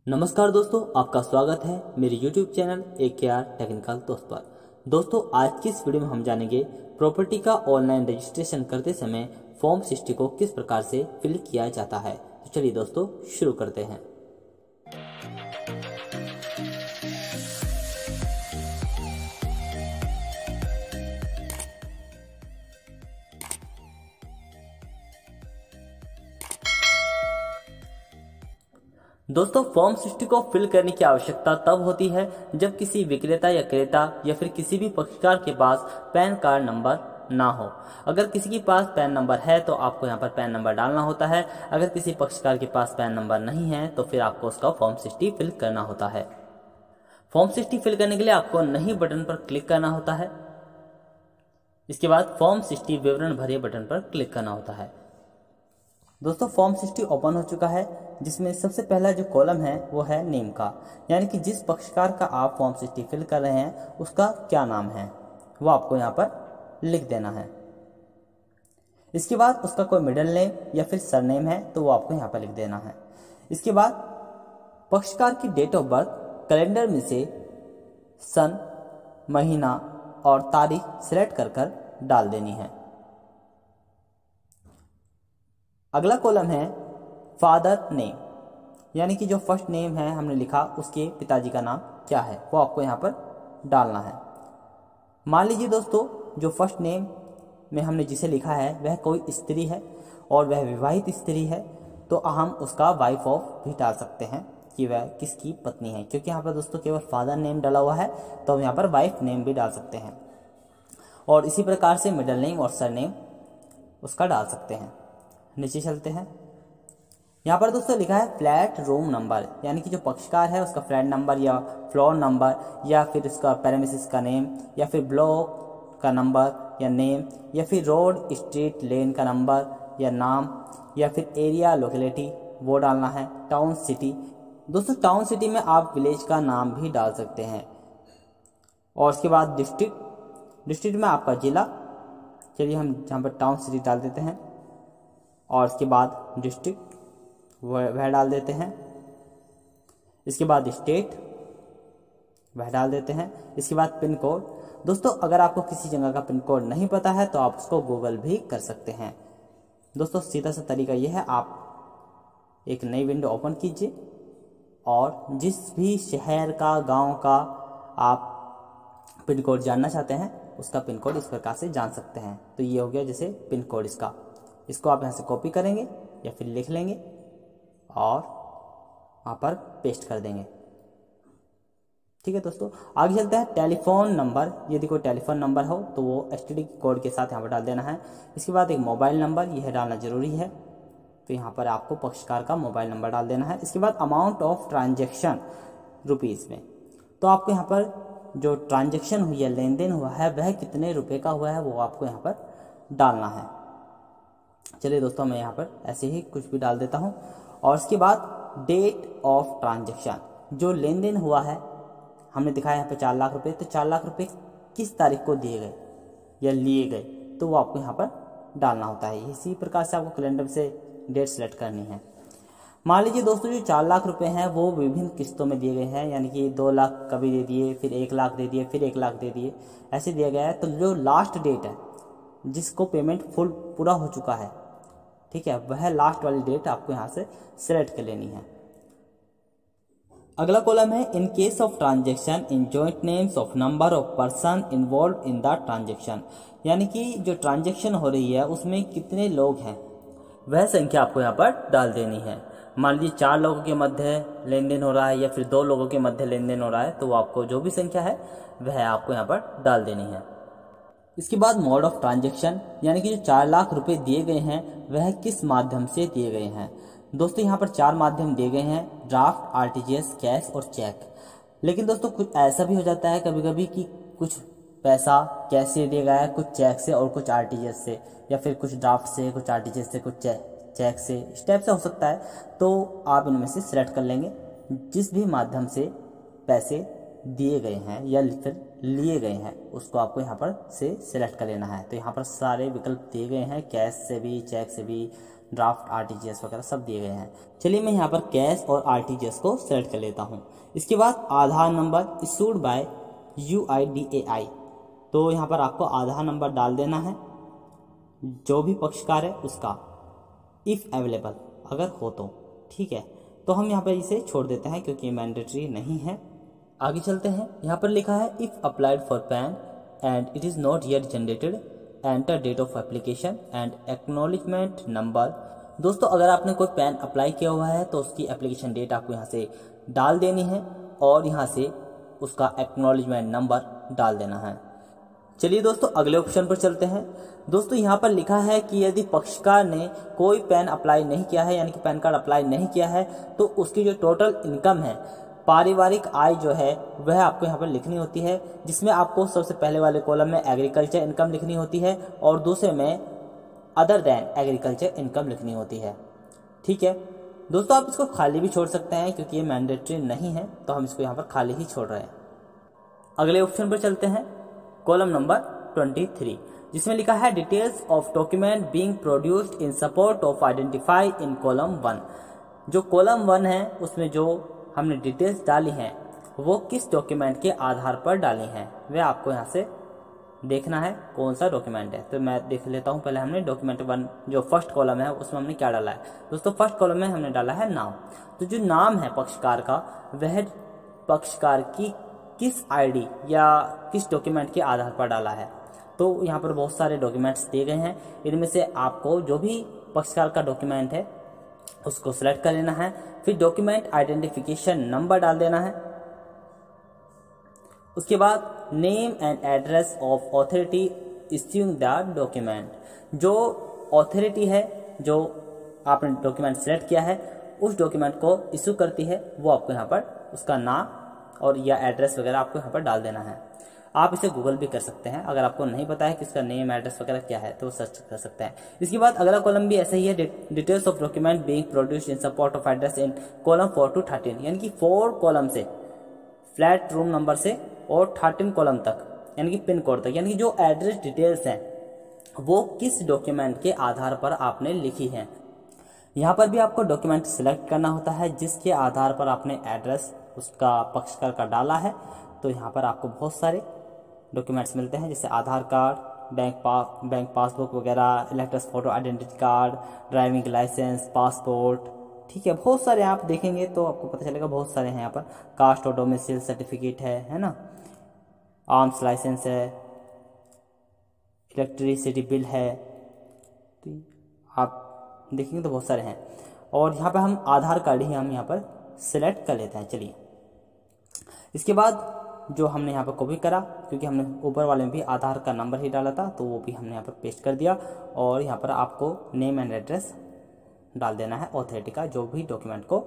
नमस्कार दोस्तों, आपका स्वागत है मेरे YouTube चैनल AKR टेक्निकल दोस्त पर। दोस्तों, आज की इस वीडियो में हम जानेंगे प्रॉपर्टी का ऑनलाइन रजिस्ट्रेशन करते समय फॉर्म 60 को किस प्रकार से फिल किया जाता है। तो चलिए दोस्तों शुरू करते हैं। दोस्तों, फॉर्म 60 को फिल करने की आवश्यकता तब होती है जब किसी विक्रेता या क्रेता या फिर किसी भी पक्षकार के पास पैन कार्ड नंबर ना हो। अगर किसी के पास पैन नंबर है तो आपको यहाँ पर पैन नंबर डालना होता है। अगर किसी पक्षकार के पास पैन नंबर नहीं है तो फिर आपको उसका फॉर्म 60 फिल करना होता है। फॉर्म 60 फिल करने के लिए आपको नहीं बटन पर क्लिक करना होता है। इसके बाद फॉर्म 60 विवरण भरिए बटन पर क्लिक करना होता है। दोस्तों, फॉर्म 60 ओपन हो चुका है, जिसमें सबसे पहला जो कॉलम है वो है नेम का, यानी कि जिस पक्षकार का आप फॉर्म 60 फिल कर रहे हैं उसका क्या नाम है वो आपको यहाँ पर लिख देना है। इसके बाद उसका कोई मिडिल नेम या फिर सरनेम है तो वो आपको यहाँ पर लिख देना है। इसके बाद पक्षकार की डेट ऑफ बर्थ कैलेंडर में से सन, महीना और तारीख सिलेक्ट कर डाल देनी है। अगला कॉलम है फादर नेम, यानी कि जो फर्स्ट नेम है हमने लिखा उसके पिताजी का नाम क्या है वो आपको यहाँ पर डालना है। मान लीजिए दोस्तों, जो फर्स्ट नेम में हमने जिसे लिखा है वह कोई स्त्री है और वह विवाहित स्त्री है, तो हम उसका वाइफ ऑफ भी डाल सकते हैं कि वह किसकी पत्नी है, क्योंकि यहाँ पर दोस्तों केवल फादर नेम डाला हुआ है तो हम यहाँ पर वाइफ नेम भी डाल सकते हैं। और इसी प्रकार से मिडिल नेम और सरनेम उसका डाल सकते हैं। नीचे चलते हैं। यहाँ पर दोस्तों लिखा है फ्लैट रूम नंबर, यानी कि जो पक्षकार है उसका फ्लैट नंबर या फ्लोर नंबर या फिर उसका प्रेमिसेस का नेम या फिर ब्लॉक का नंबर या नेम या फिर रोड, स्ट्रीट, लेन का नंबर या नाम या फिर एरिया, लोकेलिटी वो डालना है। Town, city. दोस्तों, टाउन सिटी में आप विलेज का नाम भी डाल सकते हैं। और उसके बाद डिस्ट्रिक्ट में आपका जिला। चलिए हम यहाँ पर टाउन सिटी डाल देते हैं और इसके बाद डिस्ट्रिक्ट वह डाल देते हैं। इसके बाद स्टेट वह डाल देते हैं। इसके बाद पिन कोड। दोस्तों, अगर आपको किसी जगह का पिन कोड नहीं पता है तो आप उसको गूगल भी कर सकते हैं। दोस्तों, सीधा सा तरीका यह है, आप एक नई विंडो ओपन कीजिए और जिस भी शहर का, गांव का आप पिन कोड जानना चाहते हैं उसका पिन कोड इस प्रकार से जान सकते हैं। तो ये हो गया जैसे पिन कोड इसको आप यहाँ से कॉपी करेंगे या फिर लिख लेंगे और वहाँ पर पेस्ट कर देंगे। ठीक है दोस्तों, आगे चलते हैं। टेलीफोन नंबर, यदि कोई टेलीफोन नंबर हो तो वो एसटीडी कोड के साथ यहाँ पर डाल देना है। इसके बाद एक मोबाइल नंबर, यह डालना जरूरी है, तो यहाँ पर आपको पक्षकार का मोबाइल नंबर डाल देना है। इसके बाद अमाउंट ऑफ ट्रांजेक्शन रुपीज़ में, तो आपको यहाँ पर जो ट्रांजेक्शन हुई है, लेन देन हुआ है, वह कितने रुपये का हुआ है वो आपको यहाँ पर डालना है। चलिए दोस्तों, मैं यहाँ पर ऐसे ही कुछ भी डाल देता हूँ। और इसके बाद डेट ऑफ ट्रांजैक्शन, जो लेन देन हुआ है, हमने दिखाया यहाँ पे 4 लाख रुपए, तो 4 लाख रुपए किस तारीख को दिए गए या लिए गए तो वो आपको यहाँ पर डालना होता है। इसी प्रकार से आपको कैलेंडर से डेट सेलेक्ट करनी है। मान लीजिए दोस्तों, जो 4 लाख रुपए हैं वो विभिन्न किस्तों में दिए गए हैं, यानी कि 2 लाख कभी दे दिए, फिर 1 लाख दे दिए, फिर 1 लाख दे दिए, ऐसे दिया गया है। तो जो लास्ट डेट है जिसको पेमेंट फुल पूरा हो चुका है, ठीक है, वह लास्ट वाली डेट आपको यहाँ से सिलेक्ट कर लेनी है। अगला कॉलम है in case of transaction in joint names of number of person involve in the transaction, यानी कि जो ट्रांजैक्शन हो रही है उसमें कितने लोग हैं वह संख्या आपको यहाँ पर डाल देनी है। मान लीजिए 4 लोगों के मध्य लेन देन हो रहा है या फिर 2 लोगों के मध्य लेन देन हो रहा है, तो वो आपको जो भी संख्या है वह आपको यहाँ पर डाल देनी है। इसके बाद मोड ऑफ ट्रांजैक्शन, यानी कि जो 4 लाख रुपए दिए गए हैं वह किस माध्यम से दिए गए हैं। दोस्तों, यहाँ पर 4 माध्यम दिए गए हैं, ड्राफ्ट, आरटीजीएस, कैश और चेक। लेकिन दोस्तों, कुछ ऐसा भी हो जाता है कभी कभी कि कुछ पैसा कैश से दिया गया है, कुछ चेक से और कुछ आरटीजीएस से, या फिर कुछ ड्राफ्ट से, कुछ आरटीजीएस से, कुछ चेक से, इस टाइप से हो सकता है। तो आप इनमें से सिलेक्ट कर लेंगे जिस भी माध्यम से पैसे दिए गए हैं या फिर लिए गए हैं उसको आपको यहाँ पर से सिलेक्ट कर लेना है। तो यहाँ पर सारे विकल्प दिए गए हैं, कैश से भी, चेक से भी, ड्राफ्ट, आरटीजीएस वगैरह सब दिए गए हैं। चलिए मैं यहाँ पर कैश और आरटीजीएस को सेलेक्ट कर लेता हूँ। इसके बाद आधार नंबर इशूड बाय UIDAI, तो यहाँ पर आपको आधार नंबर डाल देना है जो भी पक्षकार है उसका, इफ़ अवेलेबल अगर हो तो, ठीक है। तो हम यहाँ पर इसे छोड़ देते हैं क्योंकि मैंडेटरी नहीं है। आगे चलते हैं। यहाँ पर लिखा है if applied for PAN and it is not yet generated, enter date of application and acknowledgement number. दोस्तों अगर आपने कोई पैन अप्लाई किया हुआ है तो उसकी एप्लीकेशन डेट आपको यहाँ से डाल देनी है और यहाँ से उसका एक्नॉलेजमेंट नंबर डाल देना है। चलिए दोस्तों अगले ऑप्शन पर चलते हैं। दोस्तों यहाँ पर लिखा है कि यदि पक्षकार ने कोई पैन अप्लाई नहीं किया है, यानी कि पैन कार्ड अप्लाई नहीं किया है, तो उसकी जो टोटल इनकम है, पारिवारिक आय जो है वह आपको यहाँ पर लिखनी होती है, जिसमें आपको सबसे पहले वाले कॉलम में एग्रीकल्चर इनकम लिखनी होती है और दूसरे में अदर देन एग्रीकल्चर इनकम लिखनी होती है, ठीक है। दोस्तों आप इसको खाली भी छोड़ सकते हैं क्योंकि ये मैंडेटरी नहीं है, तो हम इसको यहाँ पर खाली ही छोड़ रहे हैं। अगले ऑप्शन पर चलते हैं, कॉलम नंबर 23, जिसमें लिखा है details of document being produced in support of identify in column 1। जो कॉलम 1 है उसमें जो हमने डिटेल्स डाली हैं वो किस डॉक्यूमेंट के आधार पर डाली हैं, वह आपको यहाँ से देखना है कौन सा डॉक्यूमेंट है। तो मैं देख लेता हूँ पहले हमने डॉक्यूमेंट 1 जो फर्स्ट कॉलम है उसमें हमने क्या डाला है। दोस्तों फर्स्ट कॉलम में हमने डाला है नाम। तो जो नाम है पक्षकार का वह पक्षकार की किस आईडी या किस डॉक्यूमेंट के आधार पर डाला है। तो यहाँ पर बहुत सारे डॉक्यूमेंट्स दिए गए हैं, इनमें से आपको जो भी पक्षकार का डॉक्यूमेंट है उसको सिलेक्ट कर लेना है। फिर डॉक्यूमेंट आइडेंटिफिकेशन नंबर डाल देना है। उसके बाद name and address of authority issuing the document. जो ऑथोरिटी है जो आपने डॉक्यूमेंट सिलेक्ट किया है उस डॉक्यूमेंट को इशू करती है वो आपको यहाँ पर उसका नाम और या एड्रेस वगैरह आपको यहाँ पर डाल देना है। आप इसे गूगल भी कर सकते हैं, अगर आपको नहीं पता है कि इसका नेम एड्रेस वगैरह क्या है तो सर्च कर सकते हैं। इसके बाद अगला कॉलम भी ऐसा ही है, details of document being produced in support of address in column 4 to 13, यानी कि 4 कॉलम से फ्लैट रूम नंबर से और 13 कॉलम तक यानी कि पिन कोड तक, यानी कि जो एड्रेस डिटेल्स हैं वो किस डॉक्यूमेंट के आधार पर आपने लिखी है। यहाँ पर भी आपको डॉक्यूमेंट सिलेक्ट करना होता है जिसके आधार पर आपने एड्रेस उसका पक्षकार का डाला है। तो यहाँ पर आपको बहुत सारे डॉक्यूमेंट्स मिलते हैं जैसे आधार कार्ड, बैंक पासबुक वगैरह, electors photo identity card, driving licence, passport, ठीक है। बहुत सारे आप देखेंगे तो आपको पता चलेगा, बहुत सारे हैं यहाँ पर। कास्ट और डोमिसाइल सर्टिफिकेट है ना, आर्म्स लाइसेंस है, इलेक्ट्रिसिटी बिल है, तो आप देखेंगे तो बहुत सारे हैं। और यहाँ पर हम आधार कार्ड ही हम यहाँ पर सिलेक्ट कर लेते हैं। चलिए इसके बाद जो हमने यहाँ पर कॉपी करा, क्योंकि हमने ऊपर वाले में भी आधार का नंबर ही डाला था तो वो भी हमने यहाँ पर पेस्ट कर दिया। और यहाँ पर आपको नेम एंड एड्रेस डाल देना है ऑथोरिटी का जो भी डॉक्यूमेंट को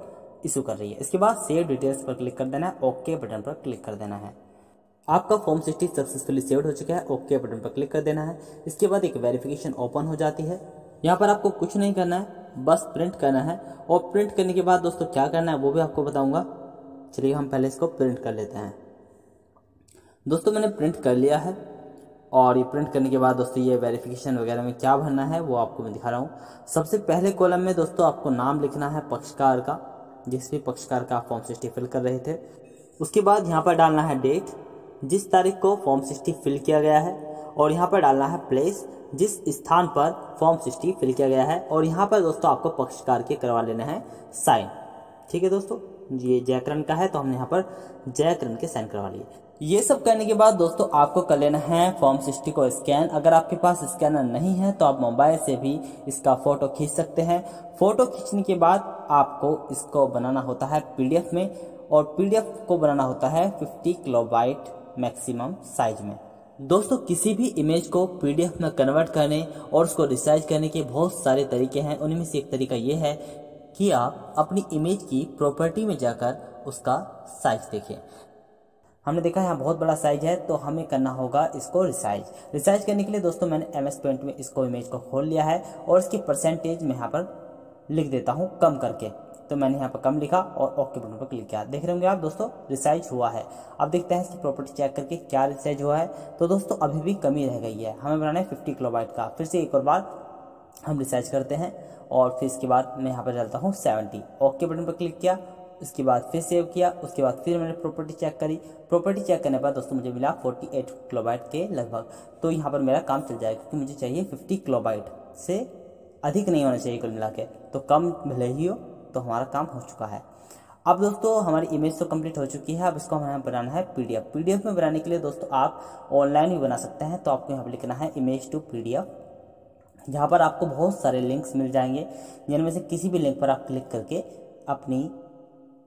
इशू कर रही है। इसके बाद सेव डिटेल्स पर क्लिक कर देना है, ओके बटन पर क्लिक कर देना है। आपका फॉर्म 60 सक्सेसफुली सेव्ड हो चुका है, ओके बटन पर क्लिक कर देना है। इसके बाद एक वेरिफिकेशन ओपन हो जाती है। यहाँ पर आपको कुछ नहीं करना है, बस प्रिंट करना है। और प्रिंट करने के बाद दोस्तों क्या करना है वो भी आपको बताऊंगा। चलिए हम पहले इसको प्रिंट कर लेते हैं। दोस्तों मैंने प्रिंट कर लिया है और ये प्रिंट करने के बाद दोस्तों ये वेरिफिकेशन वगैरह में क्या भरना है वो आपको मैं दिखा रहा हूँ। सबसे पहले कॉलम में दोस्तों आपको नाम लिखना है पक्षकार का, जिस भी पक्षकार का आप फॉर्म 60 फिल कर रहे थे। उसके बाद यहाँ पर डालना है डेट, जिस तारीख को फॉर्म 60 फिल किया गया है। और यहाँ पर डालना है प्लेस, जिस स्थान पर फॉर्म 60 फिल किया गया है। और यहाँ पर दोस्तों आपको पक्षकार के करवा लेना है साइन, ठीक है दोस्तों। ये जयकरण का है तो हमने यहाँ पर जयकरण के साइन करवा लिए। ये सब करने के बाद दोस्तों आपको कर लेना है फॉर्म 60 को स्कैन। अगर आपके पास स्कैनर नहीं है तो आप मोबाइल से भी इसका फोटो खींच सकते हैं। फोटो खींचने के बाद आपको इसको बनाना होता है पीडीएफ में, और पीडीएफ को बनाना होता है 50 किलोबाइट मैक्सिमम साइज में। दोस्तों किसी भी इमेज को पीडीएफ में कन्वर्ट करने और उसको रिसाइज करने के बहुत सारे तरीके हैं। उनमें से एक तरीका ये है कि आप अपनी इमेज की प्रॉपर्टी में जाकर उसका साइज देखें। हमने देखा यहाँ बहुत बड़ा साइज है तो हमें करना होगा इसको रिसाइज करने के लिए दोस्तों मैंने MS पेंट में इसको इमेज को खोल लिया है और इसकी परसेंटेज में यहाँ पर लिख देता हूँ कम करके। तो मैंने यहाँ पर कम लिखा और ओके बटन पर क्लिक किया। देख रहे होंगे आप दोस्तों रिसाइज हुआ है। अब देखते हैं इसकी प्रॉपर्टी चेक करके क्या रिसाइज हुआ है। तो दोस्तों अभी भी कमी रह गई है, हमें बनाना है 50 किलोबाइट का। फिर से एक और बार हम रिसाइज करते हैं और फिर इसके बाद मैं यहाँ पर डालता हूँ 70। ओके बटन पर क्लिक किया, उसके बाद फिर सेव किया, उसके बाद फिर मैंने प्रॉपर्टी चेक करी। प्रॉपर्टी चेक करने के बाद दोस्तों मुझे मिला 48 किलोबाइट के लगभग। तो यहाँ पर मेरा काम चल जाएगा क्योंकि मुझे चाहिए 50 किलोबाइट से अधिक नहीं होना चाहिए कुल मिला के, तो कम भले ही हो तो हमारा काम हो चुका है। अब दोस्तों हमारी इमेज तो कंप्लीट हो चुकी है। अब इसको हमें बनाना है पीडीएफ। पीडीएफ में बनाने के लिए दोस्तों आप ऑनलाइन भी बना सकते हैं। तो आपको यहाँ पर लिखना है इमेज टू पीडीएफ। यहाँ पर आपको बहुत सारे लिंक्स मिल जाएंगे, जिनमें से किसी भी लिंक पर आप क्लिक करके अपनी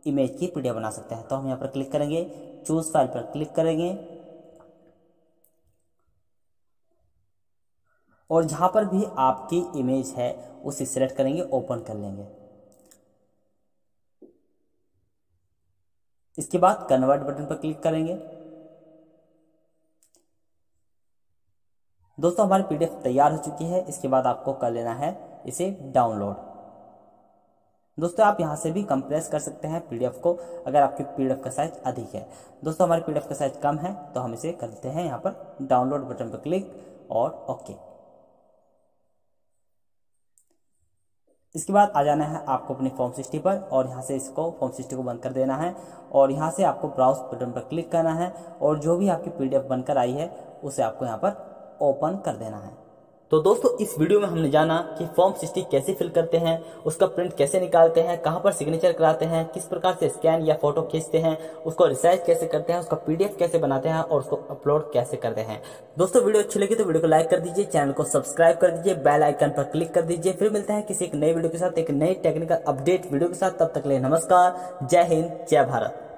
इमेज की पीडीएफ बना सकते हैं। तो हम यहाँ पर क्लिक करेंगे, चूज फाइल पर क्लिक करेंगे और जहां पर भी आपकी इमेज है उसे सिलेक्ट करेंगे, ओपन कर लेंगे। इसके बाद कन्वर्ट बटन पर क्लिक करेंगे। दोस्तों हमारी पीडीएफ तैयार हो चुकी है। इसके बाद आपको कर लेना है इसे डाउनलोड। दोस्तों आप यहां से भी कंप्रेस कर सकते हैं पीडीएफ को अगर आपकी पीडीएफ का साइज अधिक है। दोस्तों हमारी पीडीएफ का साइज कम है तो हम इसे करते हैं यहाँ पर डाउनलोड बटन पर क्लिक और ओके। इसके बाद आ जाना है आपको अपनी फॉर्म 60 पर और यहाँ से इसको फॉर्म 60 को बंद कर देना है और यहाँ से आपको ब्राउज बटन पर क्लिक करना है और जो भी आपकी पीडीएफ बनकर आई है उसे आपको यहाँ पर ओपन कर देना है। तो दोस्तों इस वीडियो में हमने जाना कि फॉर्म 60 कैसे फिल करते हैं, उसका प्रिंट कैसे निकालते हैं, कहां पर सिग्नेचर कराते हैं, किस प्रकार से स्कैन या फोटो खींचते हैं, उसको रिसाइज कैसे करते हैं, उसका पीडीएफ कैसे बनाते हैं और उसको अपलोड कैसे करते हैं। दोस्तों वीडियो अच्छी लगी तो वीडियो को लाइक कर दीजिए, चैनल को सब्सक्राइब कर दीजिए, बेल आइकन पर क्लिक कर दीजिए। फिर मिलते हैं किसी एक नई वीडियो के साथ, एक नई टेक्निकल अपडेट वीडियो के साथ। तब तक के लिए नमस्कार, जय हिंद, जय भारत।